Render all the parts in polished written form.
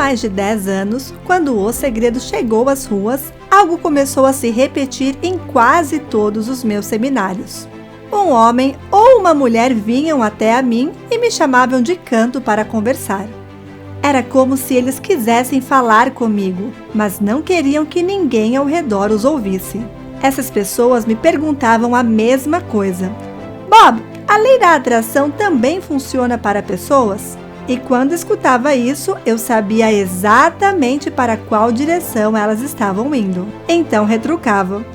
mais de 10 anos, quando O Segredo chegou às ruas, algo começou a se repetir em quase todos os meus seminários. Um homem ou uma mulher vinham até a mim e me chamavam de canto para conversar. Era como se eles quisessem falar comigo, mas não queriam que ninguém ao redor os ouvisse. Essas pessoas me perguntavam a mesma coisa. Bob, a lei da atração também funciona para pessoas? E quando escutava isso, eu sabia exatamente para qual direção elas estavam indo. Então retrucava.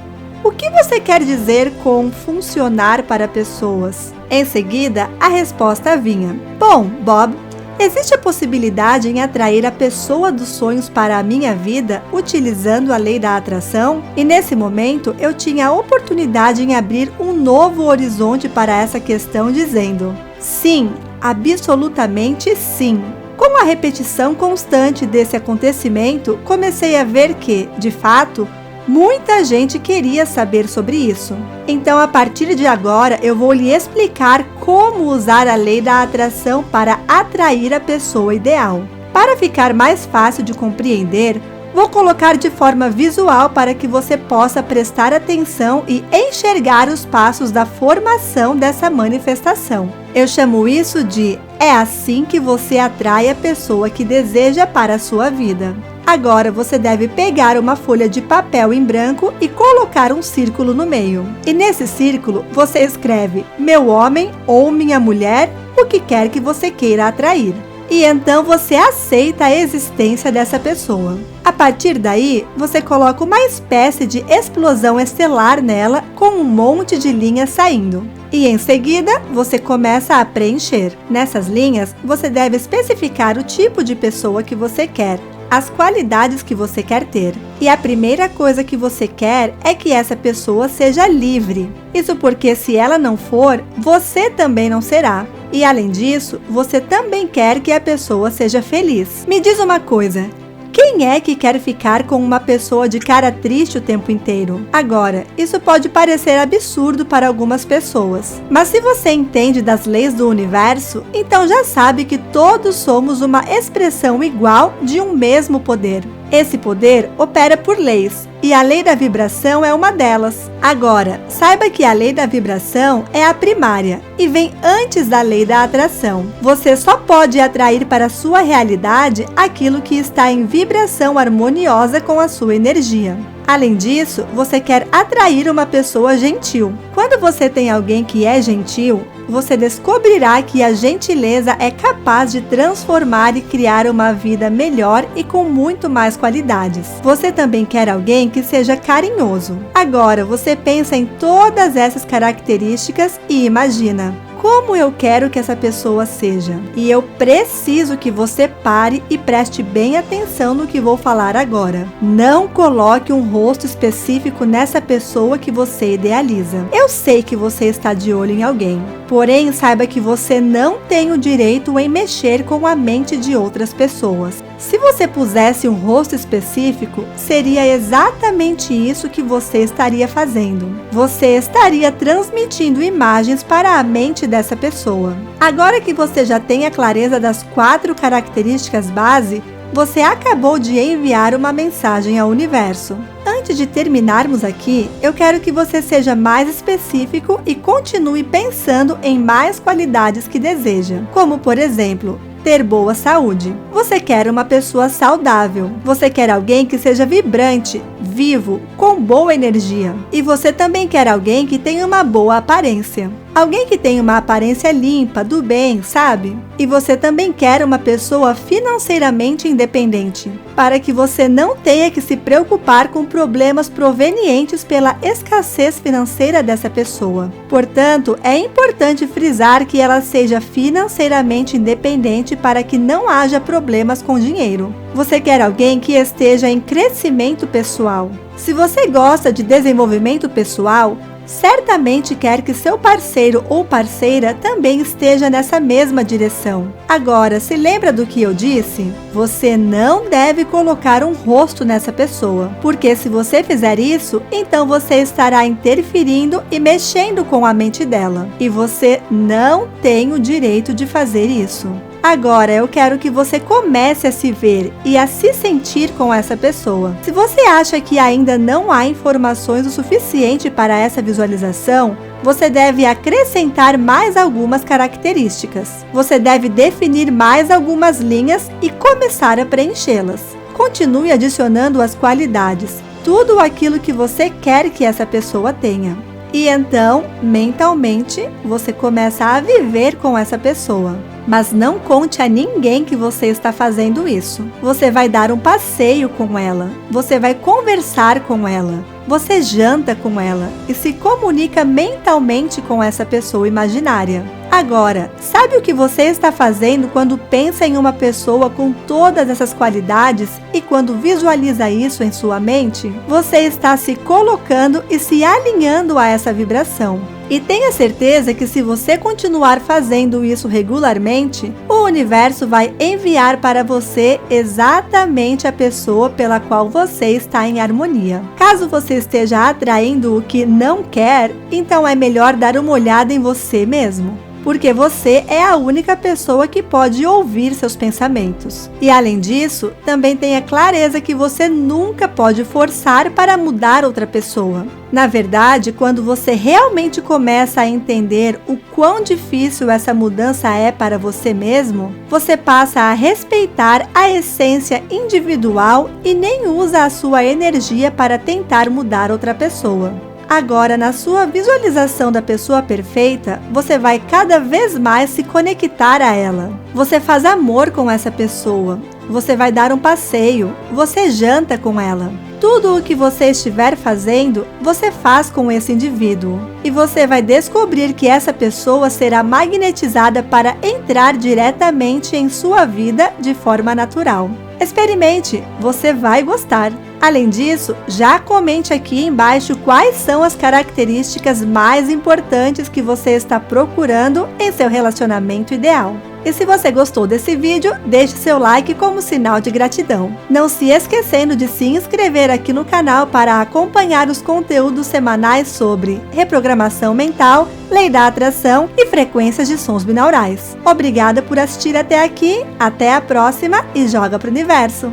O que você quer dizer com funcionar para pessoas? Em seguida, a resposta vinha. Bom, Bob, existe a possibilidade em atrair a pessoa dos sonhos para a minha vida utilizando a lei da atração? E nesse momento, eu tinha a oportunidade em abrir um novo horizonte para essa questão dizendo, sim, absolutamente sim. Com a repetição constante desse acontecimento, comecei a ver que, de fato, muita gente queria saber sobre isso. Então, a partir de agora, eu vou lhe explicar como usar a lei da atração para atrair a pessoa ideal. Para ficar mais fácil de compreender, vou colocar de forma visual para que você possa prestar atenção e enxergar os passos da formação dessa manifestação. Eu chamo isso de é assim que você atrai a pessoa que deseja para a sua vida. Agora você deve pegar uma folha de papel em branco e colocar um círculo no meio. E nesse círculo você escreve meu homem ou minha mulher, o que quer que você queira atrair. E então você aceita a existência dessa pessoa. A partir daí, você coloca uma espécie de explosão estelar nela com um monte de linhas saindo. E em seguida, você começa a preencher. Nessas linhas, você deve especificar o tipo de pessoa que você quer, as qualidades que você quer ter. E a primeira coisa que você quer é que essa pessoa seja livre. Isso porque se ela não for, você também não será. E além disso, você também quer que a pessoa seja feliz. Me diz uma coisa. Quem é que quer ficar com uma pessoa de cara triste o tempo inteiro? Agora, isso pode parecer absurdo para algumas pessoas, mas se você entende das leis do universo, então já sabe que todos somos uma expressão igual de um mesmo poder. Esse poder opera por leis, e a lei da vibração é uma delas. Agora, saiba que a lei da vibração é a primária e vem antes da lei da atração. Você só pode atrair para a sua realidade aquilo que está em vibração harmoniosa com a sua energia. Além disso, você quer atrair uma pessoa gentil. Quando você tem alguém que é gentil, você descobrirá que a gentileza é capaz de transformar e criar uma vida melhor e com muito mais qualidades. Você também quer alguém que seja carinhoso. Agora, você pensa em todas essas características e imagina: como eu quero que essa pessoa seja? E eu preciso que você pare e preste bem atenção no que vou falar agora. Não coloque um rosto específico nessa pessoa que você idealiza. Eu sei que você está de olho em alguém, porém saiba que você não tem o direito em mexer com a mente de outras pessoas. Se você pusesse um rosto específico, seria exatamente isso que você estaria fazendo. Você estaria transmitindo imagens para a mente dessa pessoa. Agora que você já tem a clareza das 4 características base, você acabou de enviar uma mensagem ao universo. Antes de terminarmos aqui, eu quero que você seja mais específico e continue pensando em mais qualidades que deseja, como por exemplo, ter boa saúde. Você quer uma pessoa saudável. Você quer alguém que seja vibrante, vivo, com boa energia. E você também quer alguém que tenha uma boa aparência. Alguém que tenha uma aparência limpa, do bem, sabe? E você também quer uma pessoa financeiramente independente, para que você não tenha que se preocupar com problemas provenientes pela escassez financeira dessa pessoa. Portanto, é importante frisar que ela seja financeiramente independente para que não haja problemas com dinheiro. Você quer alguém que esteja em crescimento pessoal. Se você gosta de desenvolvimento pessoal, certamente quer que seu parceiro ou parceira também esteja nessa mesma direção. Agora, se lembra do que eu disse? Você não deve colocar um rosto nessa pessoa, porque se você fizer isso, então você estará interferindo e mexendo com a mente dela. E você não tem o direito de fazer isso. Agora eu quero que você comece a se ver e a se sentir com essa pessoa. Se você acha que ainda não há informações o suficiente para essa visualização, você deve acrescentar mais algumas características. Você deve definir mais algumas linhas e começar a preenchê-las. Continue adicionando as qualidades, tudo aquilo que você quer que essa pessoa tenha. E então, mentalmente, você começa a viver com essa pessoa. Mas não conte a ninguém que você está fazendo isso. Você vai dar um passeio com ela. Você vai conversar com ela. Você janta com ela e se comunica mentalmente com essa pessoa imaginária. Agora, sabe o que você está fazendo quando pensa em uma pessoa com todas essas qualidades e quando visualiza isso em sua mente? Você está se colocando e se alinhando a essa vibração. E tenha certeza que se você continuar fazendo isso regularmente, o universo vai enviar para você exatamente a pessoa pela qual você está em harmonia. Caso você esteja atraindo o que não quer, então é melhor dar uma olhada em você mesmo. Porque você é a única pessoa que pode ouvir seus pensamentos. E além disso, também tenha clareza que você nunca pode forçar para mudar outra pessoa. Na verdade, quando você realmente começa a entender o quão difícil essa mudança é para você mesmo, você passa a respeitar a essência individual e nem usa a sua energia para tentar mudar outra pessoa. Agora, na sua visualização da pessoa perfeita, você vai cada vez mais se conectar a ela. Você faz amor com essa pessoa. Você vai dar um passeio. Você janta com ela. Tudo o que você estiver fazendo, você faz com esse indivíduo. E você vai descobrir que essa pessoa será magnetizada para entrar diretamente em sua vida de forma natural. Experimente, você vai gostar. Além disso, já comente aqui embaixo quais são as características mais importantes que você está procurando em seu relacionamento ideal. E se você gostou desse vídeo, deixe seu like como sinal de gratidão. Não se esquecendo de se inscrever aqui no canal para acompanhar os conteúdos semanais sobre reprogramação mental, lei da atração e frequências de sons binaurais. Obrigada por assistir até aqui, até a próxima e joga pro universo!